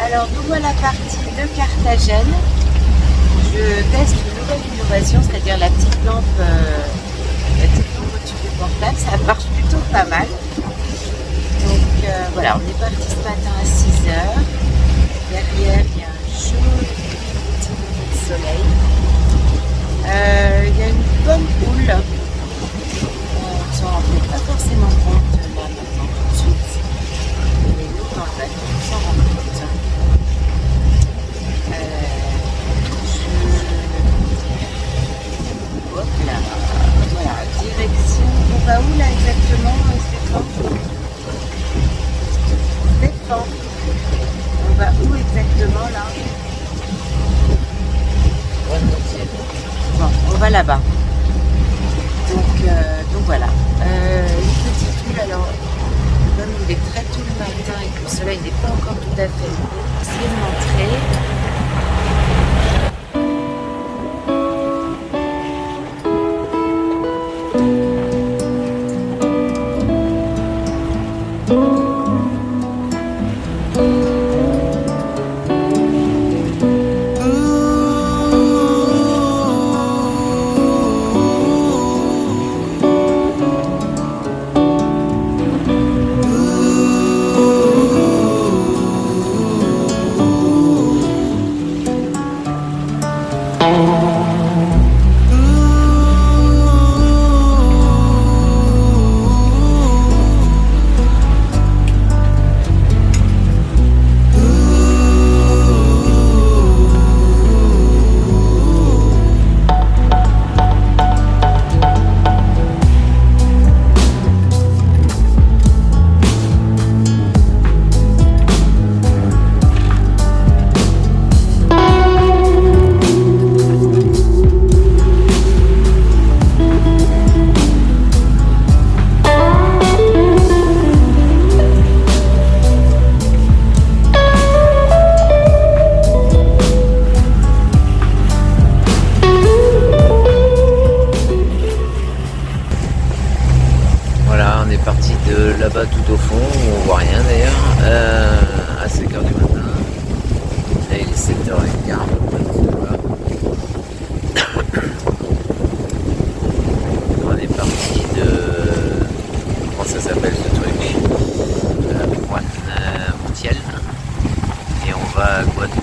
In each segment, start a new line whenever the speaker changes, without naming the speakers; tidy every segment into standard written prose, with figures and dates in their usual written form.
Alors nous voilà partis de Carthagène. Je teste une nouvelle innovation, c'est-à-dire la petite lampe au-dessus du portable. Ça marche plutôt pas mal. Donc voilà, on est parti ce matin à 6 heures. Derrière, il y a un joli petit lever de soleil. Il y a une bonne houle. On ne s'en rend pas forcément compte là maintenant tout de suite. Mais nous, dans le bateau, on s'en rend compte. Hop là, voilà, direction. On va où là exactement, Stéphane? Stéphane, on va où exactement là? Bon, on va là-bas. Donc voilà. Une petite huile, alors comme il est très tôt le matin et que le soleil n'est pas encore tout à fait levé, essayez de montrer.
Parti de là-bas tout au fond où on voit rien d'ailleurs à 5 h du matin. Là il est 7 h 15 à peu près. On est parti de... comment ça s'appelle ce truc? Montiel. Et on va à Guadeloupe.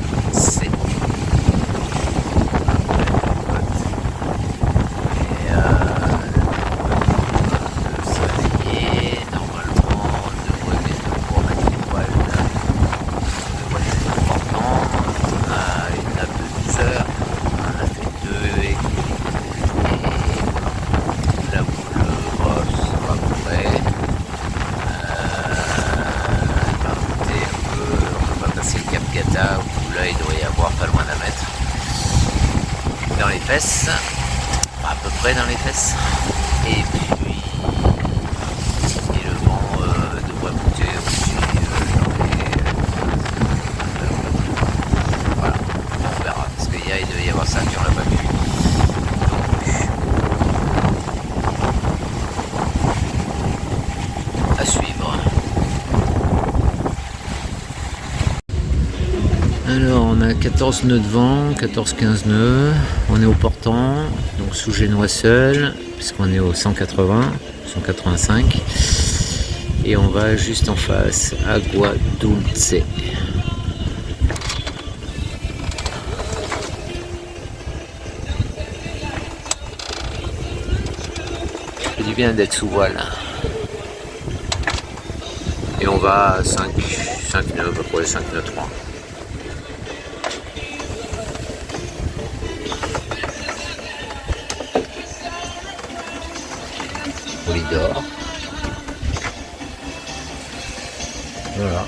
Où là il doit y avoir pas loin d'un mètre dans les fesses, à peu près dans les fesses, et puis le vent devrait monter aussi voilà, on verra parce qu'il doit y avoir ça sur la bague. À suivre. Alors on a 14 nœuds de vent, 14-15 nœuds, on est au portant, donc sous Génois seul, puisqu'on est au 180, 185, et on va juste en face à Guadulce. C'est du bien d'être sous voile. Et on va à 5 nœuds, à peu près 5 nœuds 3. Polydor. Voilà.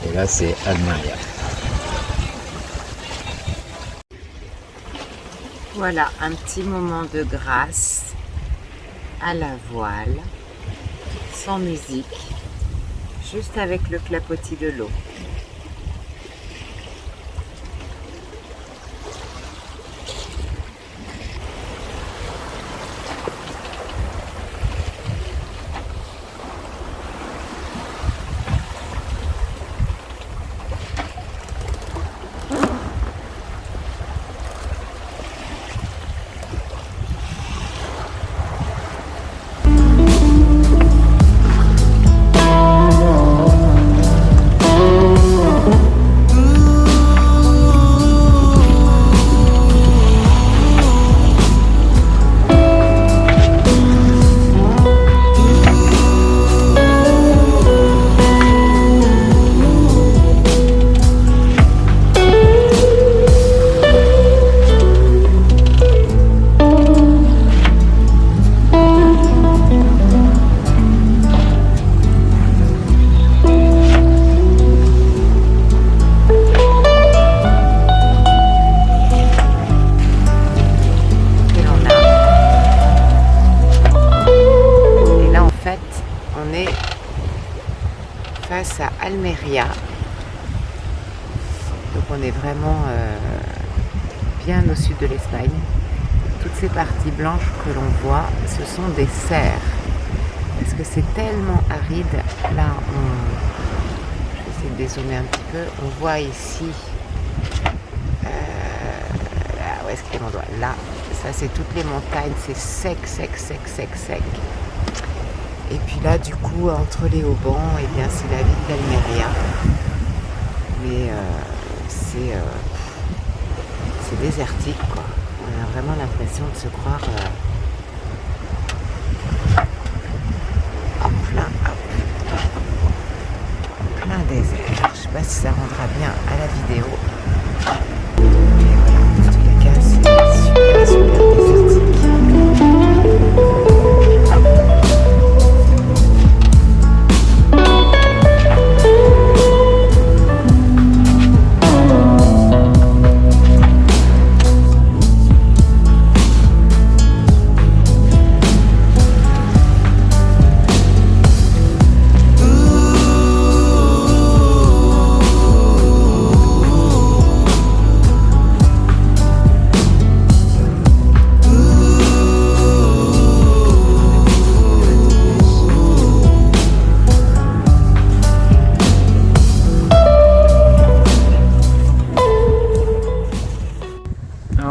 Et là c'est Almeria.
Voilà un petit moment de grâce à la voile, sans musique, juste avec le clapotis de l'eau. d'Almeria. Donc on est vraiment bien au sud de l'Espagne. Toutes ces parties blanches que l'on voit, ce sont des serres. Parce que c'est tellement aride. Là, je vais essayer de dézoomer un petit peu. On voit ici, où est-ce qu'il est mon doigt? Là, ça c'est toutes les montagnes, c'est sec, sec, sec, sec, sec. Et puis là, du coup, entre les haubans, eh bien, c'est la ville d'Almeria. Mais c'est désertique, quoi. On a vraiment l'impression de se croire en plein désert. Je sais pas si ça rendra bien à la vidéo. Mais voilà, en tous les cas, c'est super, super désertique.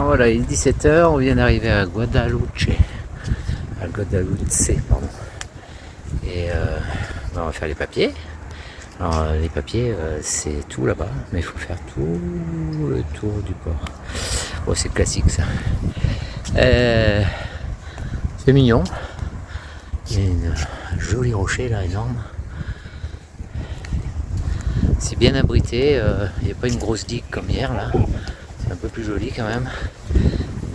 Voilà, il est 17h, on vient d'arriver à Guadaluce, pardon. Et on va faire les papiers. Alors les papiers, c'est tout là-bas, mais il faut faire tout le tour du port. Bon, c'est classique ça. C'est mignon. Il y a une jolie rocher là, énorme. C'est bien abrité, il n'y a pas une grosse digue comme hier là. C'est un peu plus joli quand même,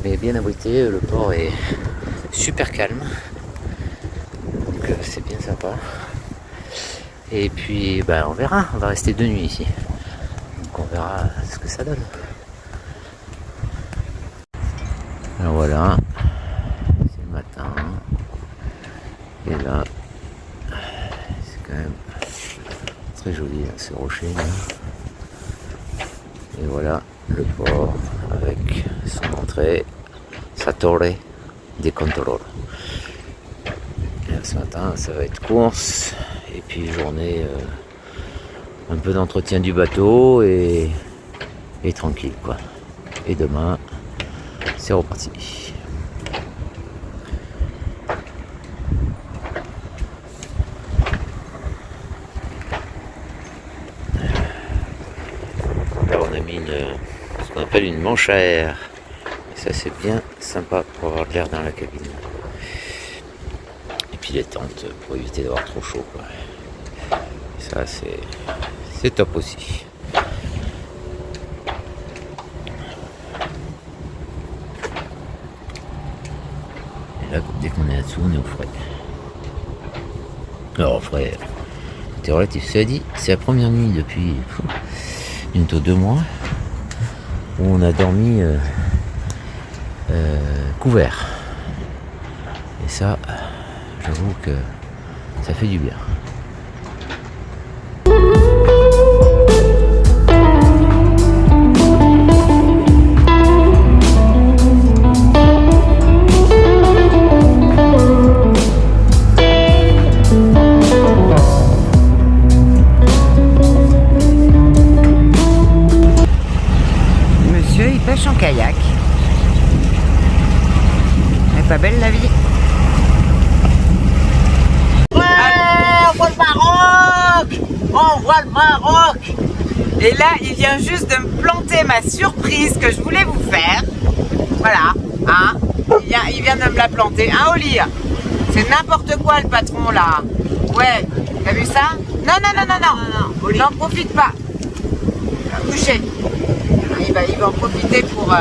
mais bien abrité. Le port est super calme, donc c'est bien sympa. Et puis on verra, on va rester 2 nuits ici, donc on verra ce que ça donne. Alors voilà, c'est le matin, et là c'est quand même très joli hein, ce rocher là. Et voilà le port avec son entrée, sa torre de contrôle. Ce matin ça va être course et puis journée un peu d'entretien du bateau et tranquille quoi. Et demain c'est reparti. Là on a mis ce qu'on appelle une manche à air. Et ça c'est bien sympa pour avoir de l'air dans la cabine. Et puis les tentes pour éviter d'avoir trop chaud quoi. Et ça c'est top aussi. Et là dès qu'on est là-dessous on est au frais. Alors au frais, c'est relatif. Cela dit, c'est la première nuit depuis bientôt 2 mois où on a dormi couvert. Et ça, j'avoue que ça fait du bien. Monsieur, il pêche en kayak. Elle est pas belle la vie.
On voit le Maroc! On voit le Maroc! Et là, il vient juste de me planter ma surprise que je voulais vous faire. Voilà, hein? Il vient de me la planter. Hein, Oli? C'est n'importe quoi le patron là. Ouais, t'as vu ça? Non, non, non, non, non. N'en profite pas. Couché. Il va en profiter pour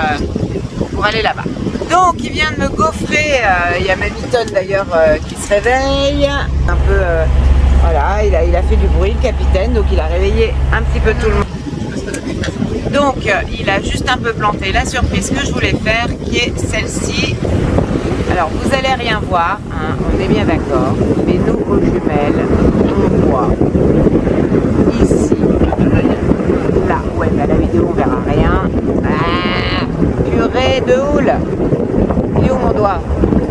aller là-bas. Donc il vient de me gaufrer, il y a ma mitonne d'ailleurs qui se réveille, un peu, voilà, il a fait du bruit le capitaine, donc il a réveillé un petit peu tout le monde. Donc il a juste un peu planté la surprise que je voulais faire, qui est celle-ci. Alors vous allez rien voir, hein, on est bien d'accord, mais nous aux jumelles, on voit ici cool. Il est où mon doigt?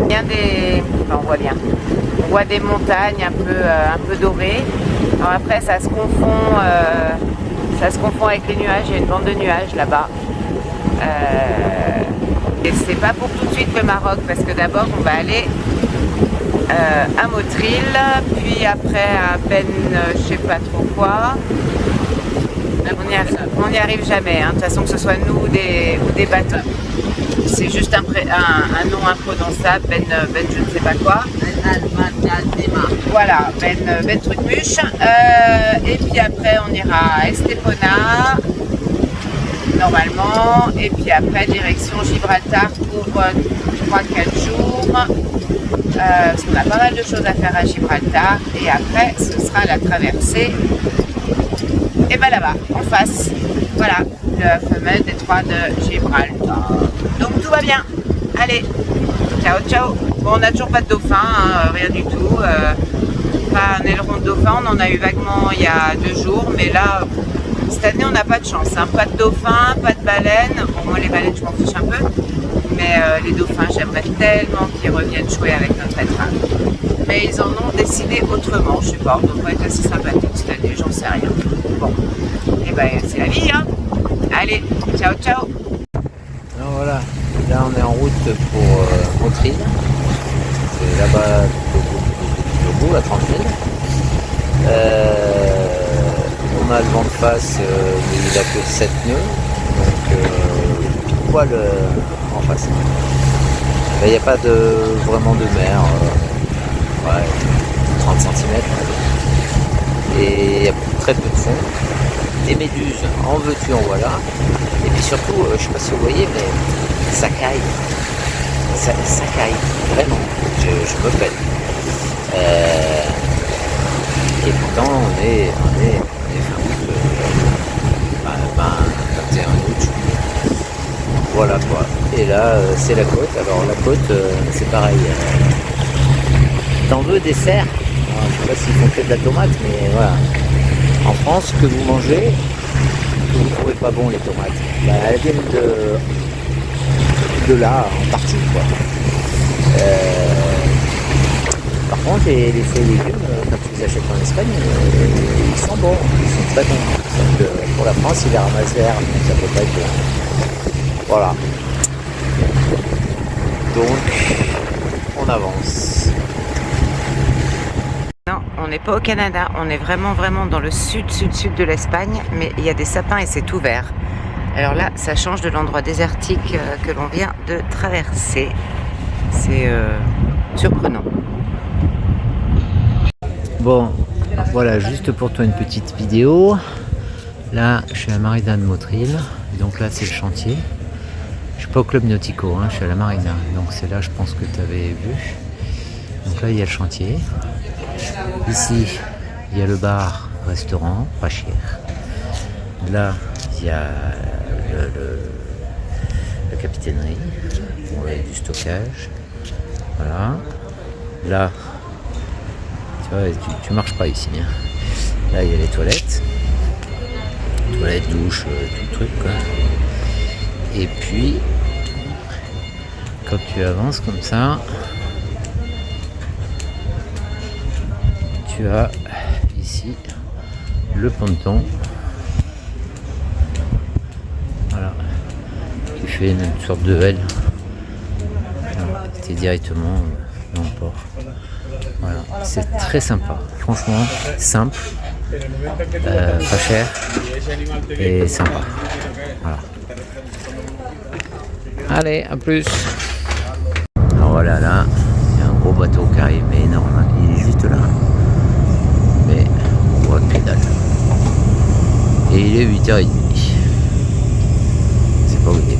Bien des... Enfin, on voit bien. On voit des montagnes un peu dorées. Alors après, ça se confond avec les nuages. Il y a une bande de nuages là-bas. Et c'est pas pour tout de suite le Maroc, parce que d'abord, on va aller à Motril, puis après à Ben, je sais pas trop quoi. On n'y arrive jamais, hein. De toute façon, que ce soit nous ou des bateaux. C'est juste un nom imprononçable, Ben je ne sais pas quoi. Voilà, Ben Trucmuche. Et puis après, on ira à Estepona, normalement. Et puis après, direction Gibraltar pour 3-4 jours. Parce qu'on a pas mal de choses à faire à Gibraltar. Et après, ce sera la traversée. Et ben là-bas, en face. Voilà, le fameux détroit de Gibraltar. Donc tout va bien. Allez, ciao, ciao. Bon, on n'a toujours pas de dauphin, hein, rien du tout. Pas un aileron de dauphin, on en a eu vaguement il y a 2 jours. Mais là, cette année, on n'a pas de chance. Hein. Pas de dauphin, pas de baleine. Bon, moi, les baleines, je m'en fiche un peu. Mais les dauphins, j'aimerais tellement qu'ils reviennent jouer avec notre étrave. Mais ils en ont décidé autrement, je sais pas. On devrait être assez sympathique cette année, j'en sais rien. Bon, et ben c'est la vie, hein. Allez, ciao, ciao.
Alors voilà, là on est en route pour Motril. C'est là-bas au bout, à 30 000. On a le vent de face, mais il a que 7 nœuds. Donc pile poil en face. Il n'y a pas vraiment de mer. 30 cm. Et il y a très peu de fond. Des méduses, en veux-tu, en voilà. Et puis surtout, je ne sais pas si vous voyez, mais ça caille. Ça caille, vraiment. Je me pèle. Et pourtant, on est fin août, 21 août. Voilà quoi. Et là, c'est la côte. Alors la côte, c'est pareil. T'en veux des cerfs? Alors, je sais pas s'ils font que de la tomate, mais voilà. En France, ce que vous mangez, que vous ne trouvez pas bon les tomates, bah, elles viennent de là en partie quoi. Par contre, les fruits et légumes, quand tu les achètes en Espagne, ils sont bons, ils sont très bons. Donc, pour la France, ils les ramassent verts, donc ça peut pas être bien. Voilà. Donc, on avance.
Non, on n'est pas au Canada, on est vraiment dans le sud de l'Espagne, mais il y a des sapins et c'est tout vert. Alors là, ça change de l'endroit désertique que l'on vient de traverser. C'est surprenant.
Bon, voilà, juste pour toi une petite vidéo. Là, je suis à la marina de Motril, donc là c'est le chantier. Je suis pas au club nautico, hein, je suis à la marina, donc c'est là je pense que tu avais vu. Donc là il y a le chantier. Ici, il y a le bar, restaurant, pas cher. Là, il y a la capitainerie, du stockage. Voilà. Là, tu vois, tu marches pas ici. Hein. Là, il y a les toilettes. Toilettes, douche, tout le truc, quoi. Et puis, quand tu avances comme ça, tu as ici le ponton, voilà, qui fait une sorte de L. Tu es directement dans le port. Voilà, c'est très sympa, franchement, simple, pas cher et sympa. Voilà. Allez, à plus. Alors voilà, là, il y a un gros bateau qui arrive, mais énorme, il est juste là. Mais on voit que dalle. Et il est 8h30. C'est pas où il est.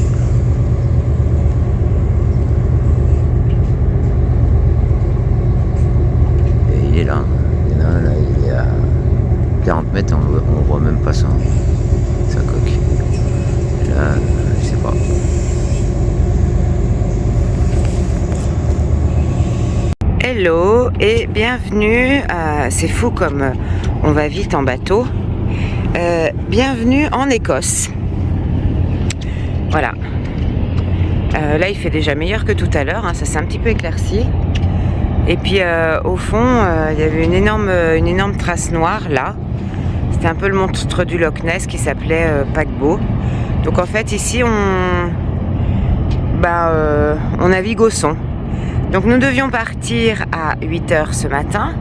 Et il est là. Il y en a un là, il est à 40 mètres, on voit même pas ça. Sa coque. Et là, je sais pas.
Hello et bienvenue, c'est fou comme on va vite en bateau, bienvenue en Écosse. Voilà, Là, il fait déjà meilleur que tout à l'heure, hein, ça s'est un petit peu éclairci. Et puis au fond, il y avait une énorme trace noire là. C'était un peu le monstre du Loch Ness qui s'appelait paquebot. Donc en fait ici on navigue au son. Donc nous devions partir à 8h ce matin.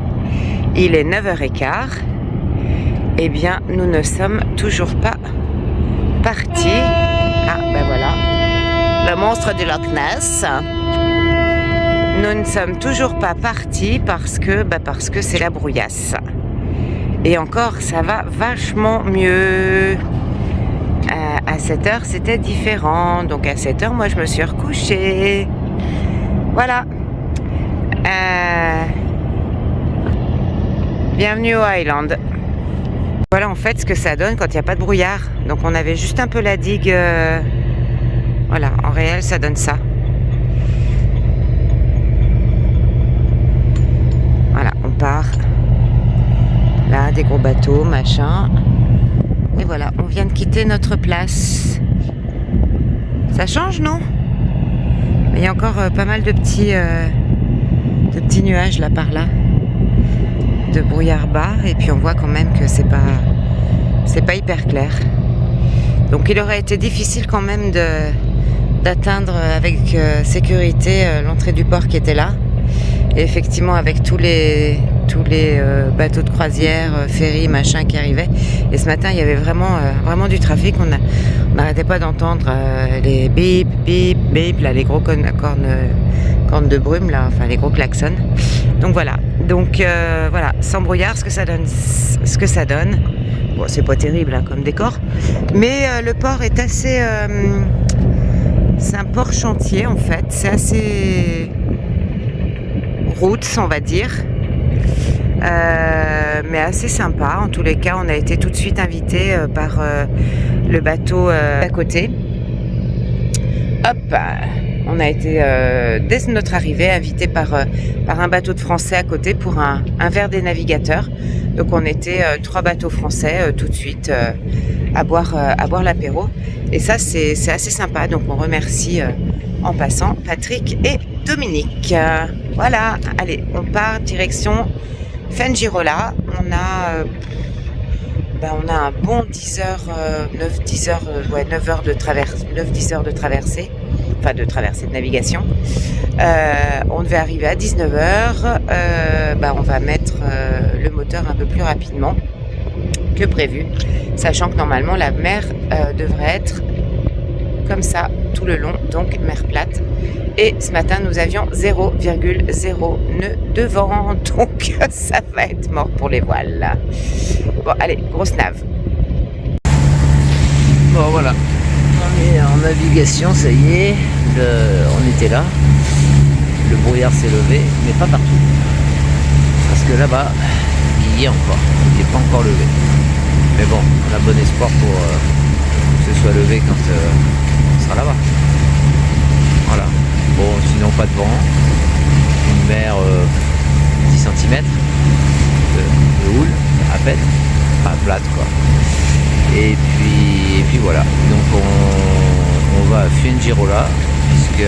Il est 9h15. Eh bien nous ne sommes toujours pas partis. Ah ben voilà. Le monstre du Loch Ness. Nous ne sommes toujours pas partis parce que c'est la brouillasse. Et encore, ça va vachement mieux. À 7h, c'était différent. Donc à 7h, moi, je me suis recouchée. Voilà. Bienvenue au Highland. Voilà en fait ce que ça donne quand il n'y a pas de brouillard. Donc on avait juste un peu la digue. Voilà, en réel, ça donne ça. Voilà, on part. Là, des gros bateaux, machin. Et voilà, on vient de quitter notre place. Ça change, non? Mais il y a encore pas mal de petits nuages là par là. De brouillard bas. Et puis on voit quand même que c'est pas hyper clair. Donc il aurait été difficile quand même d'atteindre avec sécurité l'entrée du port qui était là. Et effectivement avec tous les bateaux de croisière, ferries, machin qui arrivaient. Et ce matin, il y avait vraiment du trafic. On n'arrêtait pas d'entendre les bip, bip, bip, là, les gros cornes de brume, là, enfin les gros klaxons. Donc voilà. Donc voilà, sans brouillard, ce que ça donne. Bon, c'est pas terrible hein, comme décor, mais le port est assez. C'est un port chantier en fait. C'est assez roots, on va dire. Mais assez sympa. En tous les cas, on a été tout de suite invité par le bateau à côté. Hop, on a été dès notre arrivée invité par un bateau de français à côté pour un verre des navigateurs. Donc on était 3 bateaux français tout de suite à boire l'apéro. Et ça c'est assez sympa. Donc on remercie en passant Patrick et Dominique. Voilà, allez, on part direction Fuengirola. On a un bon 10 heures de traversée, enfin de navigation. On devait arriver à 19h. On va mettre le moteur un peu plus rapidement que prévu, sachant que normalement la mer devrait être comme ça tout le long, donc mer plate. Et ce matin, nous avions 0,0 nœud de vent, donc ça va être mort pour les voiles. Bon, allez, grosse nave.
Bon, voilà. On est en navigation, ça y est. On était là. Le brouillard s'est levé, mais pas partout. Parce que là-bas, il y est encore. Il n'est pas encore levé. Mais bon, on a bon espoir pour que ce soit levé quand on sera là-bas. Voilà. Bon, sinon pas de vent, une mer 10 cm de houle, à peine, pas plate quoi. Et puis voilà, donc on va à Fuengirola, puisque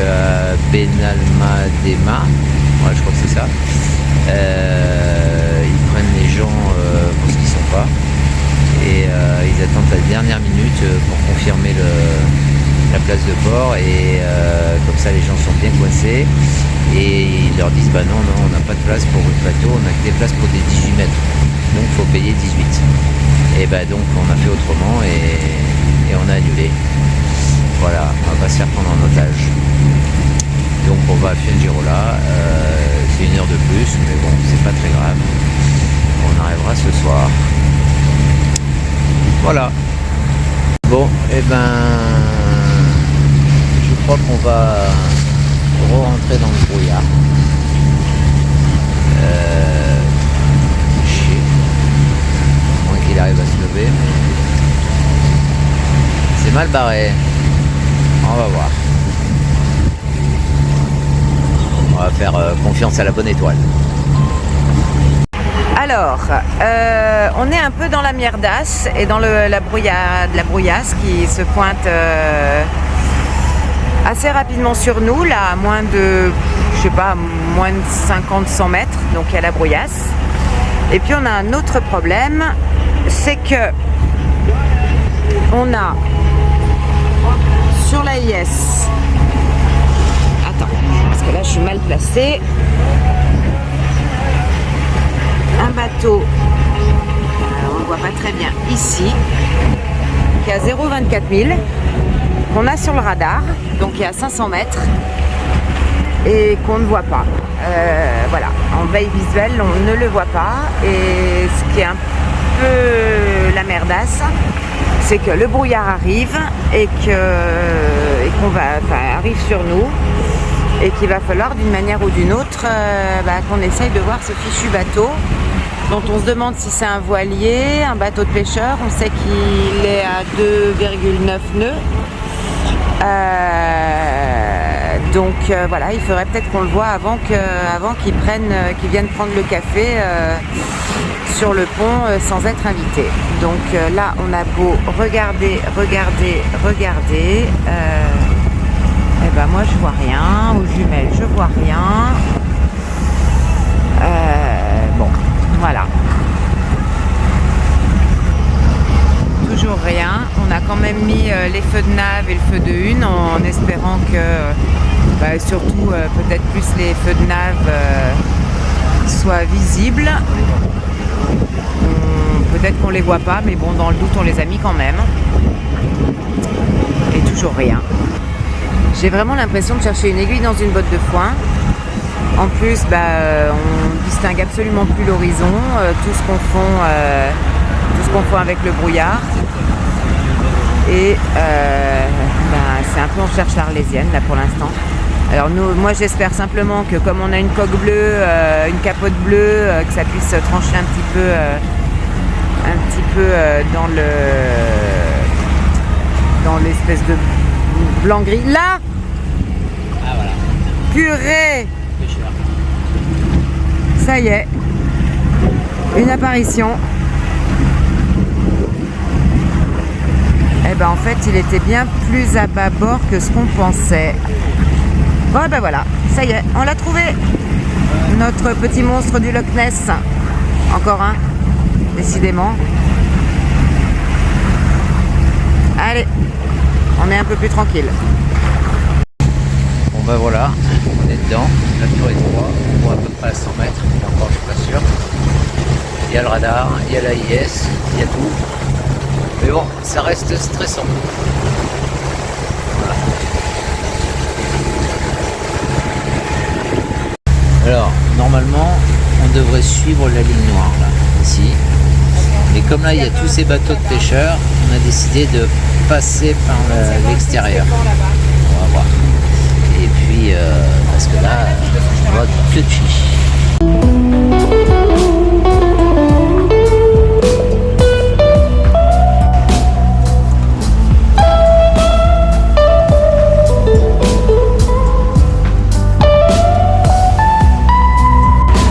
Benalmádena, ouais, je crois que c'est ça, ils prennent les gens pour ce qu'ils sont pas, et ils attendent la dernière minute pour confirmer la place de port, et comme ça les gens sont bien coincés et ils leur disent non, on n'a pas de place pour votre bateau, on a que des places pour des 18 mètres, donc il faut payer 18. Et donc on a fait autrement et on a annulé. Voilà, on va pas se faire prendre en otage. Donc on va à Fuengirola, c'est 1 heure de plus, mais bon, c'est pas très grave, on arrivera ce soir. Voilà. Bon, je crois qu'on va re-rentrer dans le brouillard. Chier. À moins qu'il arrive à se lever. C'est mal barré. On va voir. On va faire confiance à la bonne étoile.
Alors, on est un peu dans la mierdasse et dans la brouillasse qui se pointe assez rapidement sur nous, là, à moins de, je sais pas, moins de 50-100 mètres, donc il y a la brouillasse. Et puis on a un autre problème, c'est que on a sur la IS, attends, parce que là je suis mal placée, un bateau, alors on voit pas très bien ici, qui a 0,24 000, qu'on a sur le radar, donc il est à 500 mètres, et qu'on ne voit pas. Voilà, en veille visuelle, on ne le voit pas, et ce qui est un peu la merdasse, c'est que le brouillard arrive et qu'on arrive sur nous, et qu'il va falloir d'une manière ou d'une autre qu'on essaye de voir ce fichu bateau, dont on se demande si c'est un voilier, un bateau de pêcheur. On sait qu'il est à 2,9 nœuds. Donc voilà, il faudrait peut-être qu'on le voit avant qu'ils viennent prendre le café sur le pont sans être invités. Donc là, on a beau regarder, et ben moi je vois rien, aux jumelles je vois rien. Bon, voilà. Toujours rien. On a quand même mis les feux de nav et le feu de hune en espérant que, surtout peut-être plus les feux de nav soient visibles. Peut-être qu'on les voit pas, mais bon, dans le doute on les a mis quand même. Et toujours rien. J'ai vraiment l'impression de chercher une aiguille dans une botte de foin. En plus, on distingue absolument plus l'horizon, tout ce qu'on confond avec le brouillard. Et c'est un peu en recherche arlésienne là pour l'instant. Alors moi j'espère simplement que comme on a une coque bleue, une capote bleue, que ça puisse trancher un petit peu dans l'espèce de blanc-gris. Là!
Ah voilà.
Purée! Ça y est, une apparition. Et en fait il était bien plus à bâbord que ce qu'on pensait. Bon voilà, ça y est, on l'a trouvé. Notre petit monstre du Loch Ness. Encore un, décidément. Allez, on est un peu plus tranquille.
Bon voilà, on est dedans, la tour est 3, on voit à peu près à 100 mètres, mais encore je suis pas sûr. Il y a le radar, il y a l'AIS, il y a tout. Mais bon, ça reste stressant. Voilà. Alors, normalement, on devrait suivre la ligne noire, là, ici. Mais comme là, il y a tous ces bateaux de pêcheurs, on a décidé de passer par l'extérieur. On va voir. Et puis, parce que là, on va touchy.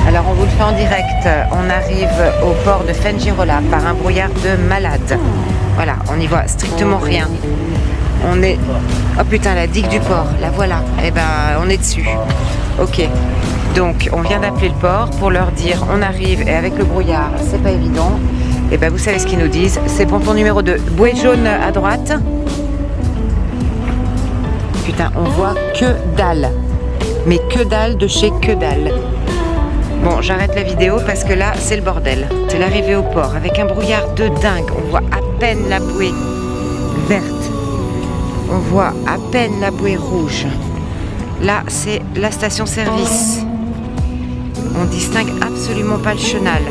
Alors, on vous le fait en direct. On arrive au port de Fuengirola par un brouillard de malade. Voilà, on n'y voit strictement rien. On est... Oh putain, la digue du port, la voilà. On est dessus. Ok. Donc, on vient d'appeler le port pour leur dire on arrive et avec le brouillard, c'est pas évident. Vous savez ce qu'ils nous disent. C'est ponton numéro 2. Bouée jaune à droite. Putain, on voit que dalle. Mais que dalle de chez que dalle. Bon, j'arrête la vidéo parce que là, c'est le bordel. C'est l'arrivée au port avec un brouillard de dingue. On voit à peine la bouée verte. On voit à peine la bouée rouge. Là, c'est la station-service. On distingue absolument pas le chenal.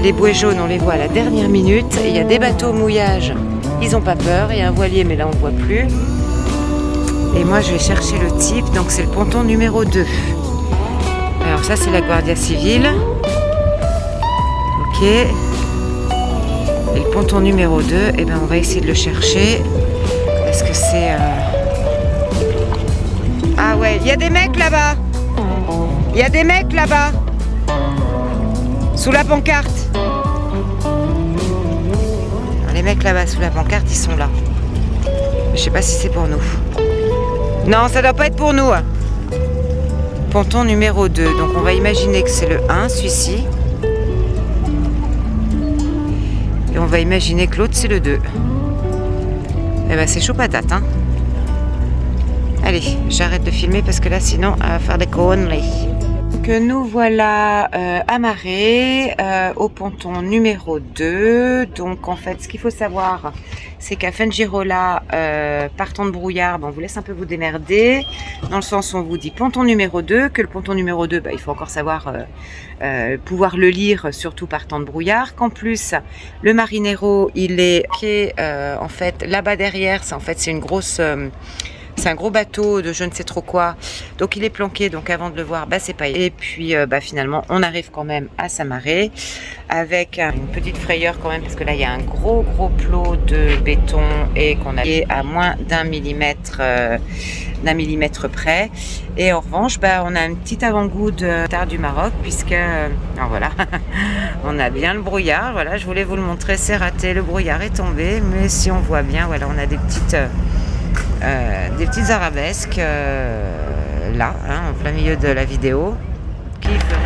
Les bouées jaunes, on les voit à la dernière minute. Il y a des bateaux au mouillage. Ils n'ont pas peur. Il y a un voilier, mais là, on ne voit plus. Et moi, je vais chercher le type. Donc, c'est le ponton numéro 2. Alors, ça, c'est la Guardia Civile. Ok. Et le ponton numéro 2, on va essayer de le chercher. Est-ce que c'est... Ah ouais, il y a des mecs là-bas. Il y a des mecs là-bas. Sous la pancarte. Les mecs là-bas sous la pancarte, ils sont là. Je sais pas si c'est pour nous. Non, ça doit pas être pour nous. Ponton numéro 2. Donc on va imaginer que c'est le 1, celui-ci. Et on va imaginer que l'autre c'est le 2. Eh ben c'est chaud patate, hein. Allez, j'arrête de filmer parce que là sinon elle va faire des conneries. Que nous voilà amarrés au ponton numéro 2. Donc en fait ce qu'il faut savoir c'est qu'à Fuengirola, partant de Brouillard, on vous laisse un peu vous démerder, dans le sens où on vous dit ponton numéro 2, que le ponton numéro 2, il faut encore savoir pouvoir le lire, surtout partant de Brouillard, qu'en plus le Marinero il est en fait là-bas derrière, c'est une grosse... c'est un gros bateau de je ne sais trop quoi, donc il est planqué, donc avant de le voir, c'est pas... Et puis finalement on arrive quand même à s'amarrer avec une petite frayeur quand même, parce que là il y a un gros plot de béton et qu'on a à moins d'un millimètre près. Et en revanche on a un petit avant-goût de tard du Maroc, puisque alors voilà on a bien le brouillard. Voilà, je voulais vous le montrer, c'est raté, le brouillard est tombé, mais si on voit bien, voilà, on a des petites arabesques là, en plein milieu de la vidéo.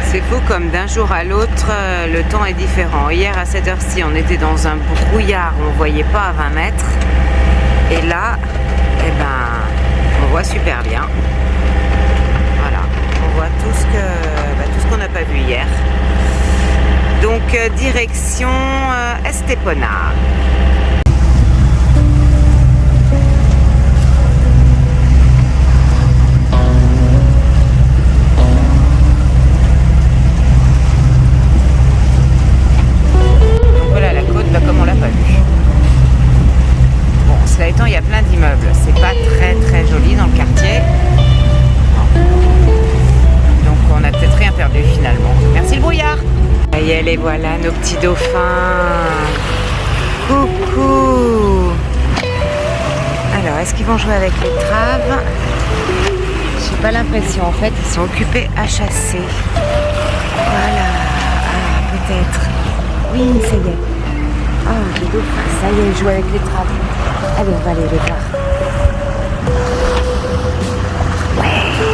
C'est fou comme d'un jour à l'autre, le temps est différent. Hier à cette heure-ci, on était dans un brouillard, on ne voyait pas à 20 mètres. Et là, on voit super bien. Voilà, on voit tout ce qu'on n'a pas vu hier. Donc, direction Estepona. Comme on l'a pas vu. Bon, cela étant, il y a plein d'immeubles. C'est pas très joli dans le quartier. Donc on a peut-être rien perdu finalement. Merci le brouillard. Et les voilà, nos petits dauphins. Coucou. Alors, est-ce qu'ils vont jouer avec les traves? J'ai pas l'impression. En fait, ils sont occupés à chasser. Voilà. Ah, peut-être. Oui, ça y est. Ah, les dauphins, ça y est, ils jouent avec les traves. Allez, on va aller les voir. Ouais. Merci.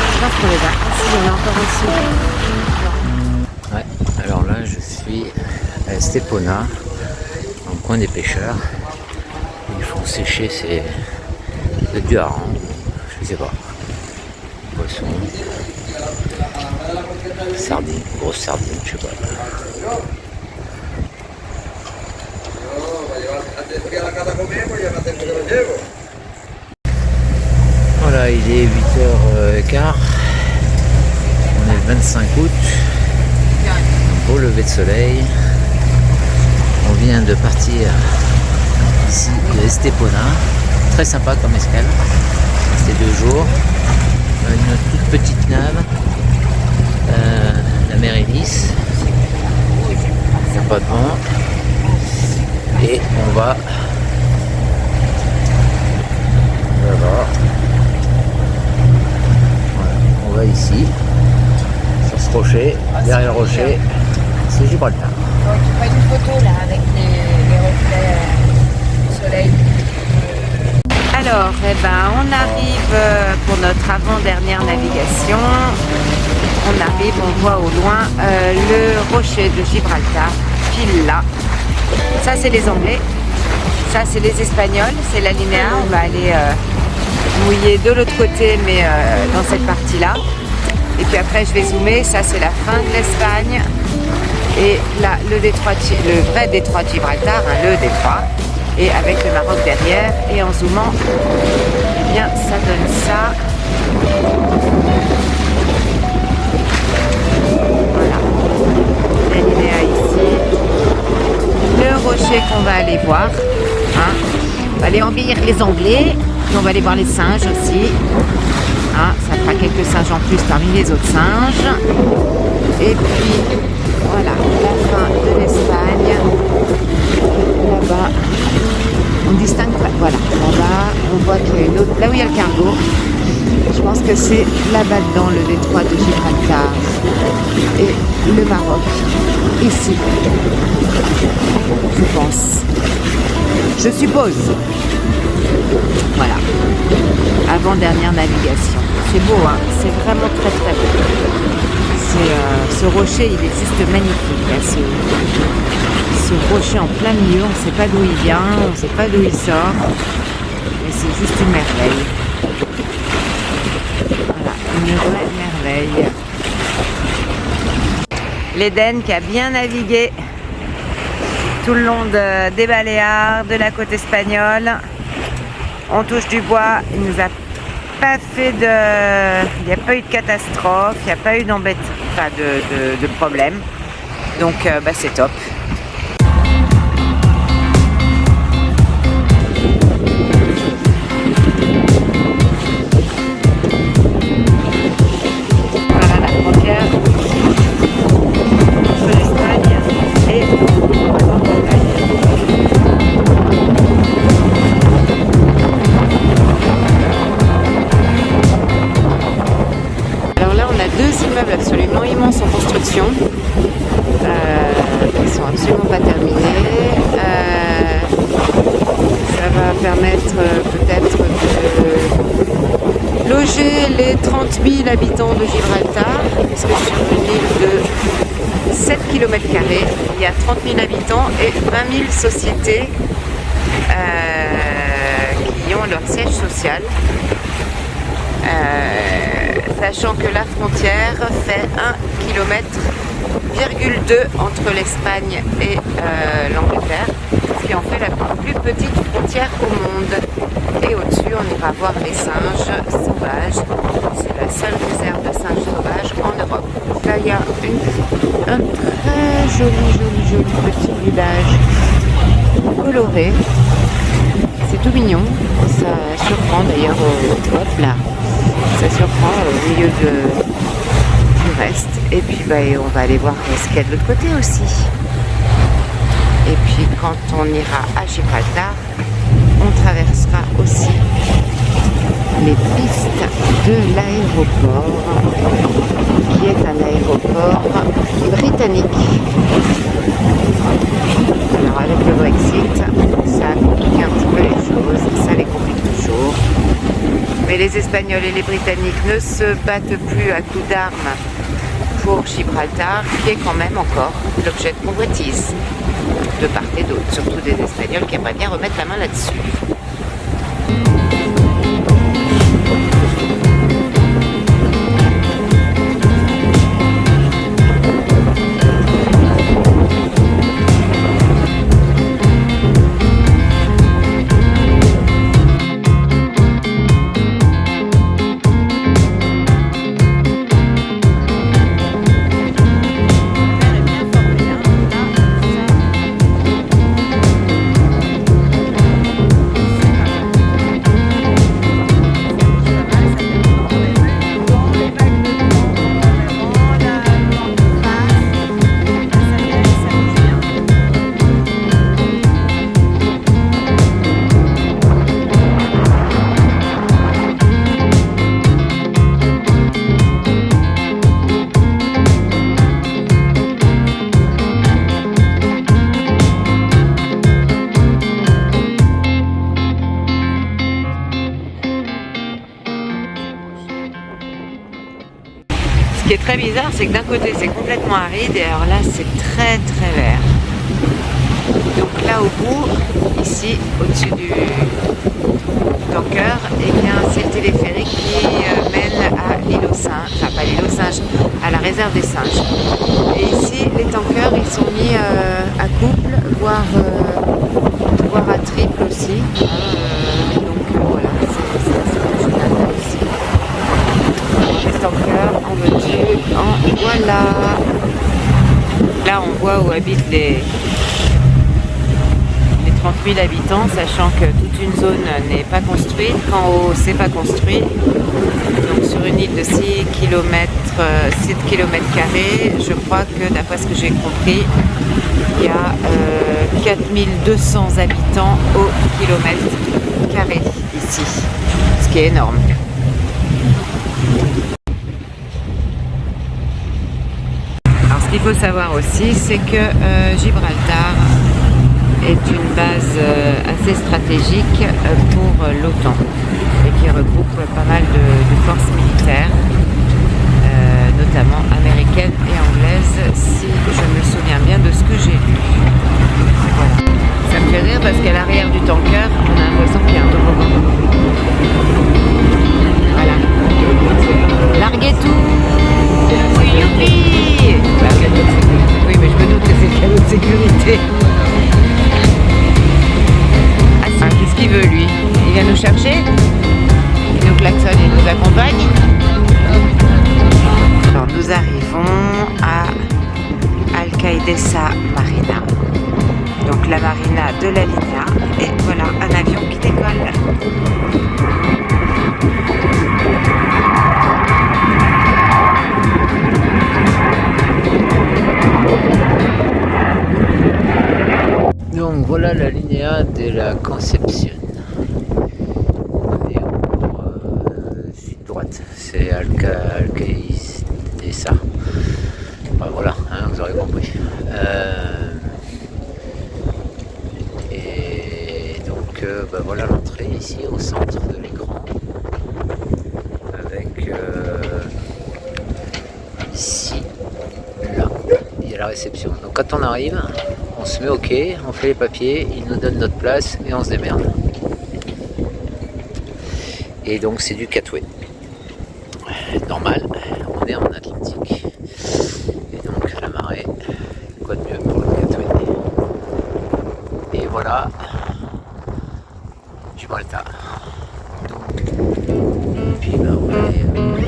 Je pense qu'on les va. Si, il y en a encore aussi.
Ouais, alors là, je suis à Estepona, dans le coin des pêcheurs. Ils font sécher du hareng, je sais pas, poisson, sardines, grosse sardine, je sais pas. Voilà, il est 8h15, on est le 25 août, un beau lever de soleil, on vient de partir ici de Estepona, très sympa comme escale, c'était 2 jours, une toute petite nave, la mer est lisse, il n'y a pas de vent, et on va là-bas, voilà, on va ici, sur ce rocher, derrière le rocher, c'est Gibraltar.
Donc, tu prends une photo là avec les reflets soleil. Alors, on arrive pour notre avant-dernière navigation. On arrive, on voit au loin le rocher de Gibraltar, pile là. Ça, c'est les Anglais. Ça, c'est les Espagnols. C'est la Linéa. On va aller mouiller de l'autre côté, mais dans cette partie-là. Et puis après, je vais zoomer. Ça, c'est la fin de l'Espagne. Et là, le vrai détroit de Gibraltar, le détroit. Et avec le Maroc derrière, et en zoomant, eh bien ça donne ça. Voilà, la Linéa ici, le rocher qu'on va aller voir, on va aller embellir les Anglais, et on va aller voir les singes aussi, ça fera quelques singes en plus parmi les autres singes, et puis voilà, la fin de l'Espagne, là-bas. On distingue pas, voilà, là-bas, on voit qu'il y a une autre, là où il y a le cargo, Je pense que c'est là-bas dedans le détroit de Gibraltar et le Maroc, ici, je pense. Je suppose. Voilà. Avant-dernière navigation. C'est beau, hein, c'est vraiment très très beau. Ce rocher, il est juste magnifique. Là, ce rocher en plein milieu, on ne sait pas d'où il vient, on ne sait pas d'où il sort. Mais c'est juste une merveille. Voilà, une vraie merveille. L'Éden qui a bien navigué tout le long des Baléares, de la côte espagnole. On touche du bois, il nous a pas fait il n'y a pas eu de catastrophe, il n'y a pas eu de problème. Donc c'est top. Voilà la frontière entre l'Espagne et la Bretagne. Alors là, on a deux immeubles absolument immenses en construction. Ils sont absolument pas terminés. Ça va permettre peut-être de loger les 30 000 habitants de Gibraltar, puisque sur une île de 7 km², il y a 30 000 habitants et 20 000 sociétés qui ont leur siège social. Sachant que la frontière fait 1,2 km entre l'Espagne et l'Angleterre, ce qui en fait la plus petite frontière au monde. Et au-dessus, on ira voir les singes sauvages. C'est la seule réserve de singes sauvages en Europe. Là, il y a un très joli petit village coloré. C'est tout mignon. Ça surprend d'ailleurs hop là. Ça surprend au milieu du reste. Et puis on va aller voir ce qu'il y a de l'autre côté aussi. Et puis quand on ira à Gibraltar, on traversera aussi les pistes de l'aéroport, qui est un aéroport britannique. Alors avec le Brexit, ça complique un petit peu les choses, ça les complique toujours. Mais les Espagnols et les Britanniques ne se battent plus à coups d'armes pour Gibraltar, qui est quand même encore l'objet de convoitise de part et d'autre, surtout des Espagnols qui aimeraient bien remettre la main là-dessus. Ce qui est très bizarre, c'est que d'un côté c'est complètement aride et alors là c'est très très vert. Donc là au bout, ici au-dessus du tanker, eh bien c'est le téléphérique qui mène à l'île aux singes, enfin pas l'île aux singes, à la réserve des singes. Et ici les tankers ils sont mis à couple, voire à triple aussi. Voilà, c'est ici. Les tankers en veux-tu, en voilà. Là on voit où habitent les 30 000 habitants, sachant que toute une zone n'est pas construite, qu'en haut c'est pas construit. Donc sur une île de 6 km², je crois que d'après ce que j'ai compris, il y a 4200 habitants au kilomètre carré ici, ce qui est énorme. qu'il faut savoir aussi, c'est que Gibraltar est une base assez stratégique pour l'OTAN et qui regroupe pas mal de forces militaires, notamment américaines et anglaises, si je me souviens bien de ce que j'ai lu. Voilà. Ça me fait rire parce qu'à l'arrière du tanker, on a l'impression qu'il y a un toboggan. Voilà. Larguez tout! Youpi! Oui, mais je me doute que c'est le cadeau de sécurité. Ah, qu'est-ce qu'il veut, lui? Il vient nous chercher? Il nous klaxonne, il nous accompagne? Alors, nous arrivons à Alcaidesa Marina. Donc la marina de la Linea. Et voilà, un avion qui décolle.
Donc voilà la Linea de la Concepción. On est encore sud-droite, c'est Alcaidesa. Enfin, voilà, hein, vous aurez compris. Et donc voilà l'entrée ici au centre de l'écran. Avec ici, là, il y a la réception. Donc quand on arrive, on se met au quai, on fait les papiers, ils nous donnent notre place et on se démerde. Et donc c'est du catway. Normal, on est en Atlantique. Et donc la marée, quoi de mieux pour le catway. Et voilà, Gibraltar. Donc, et puis on est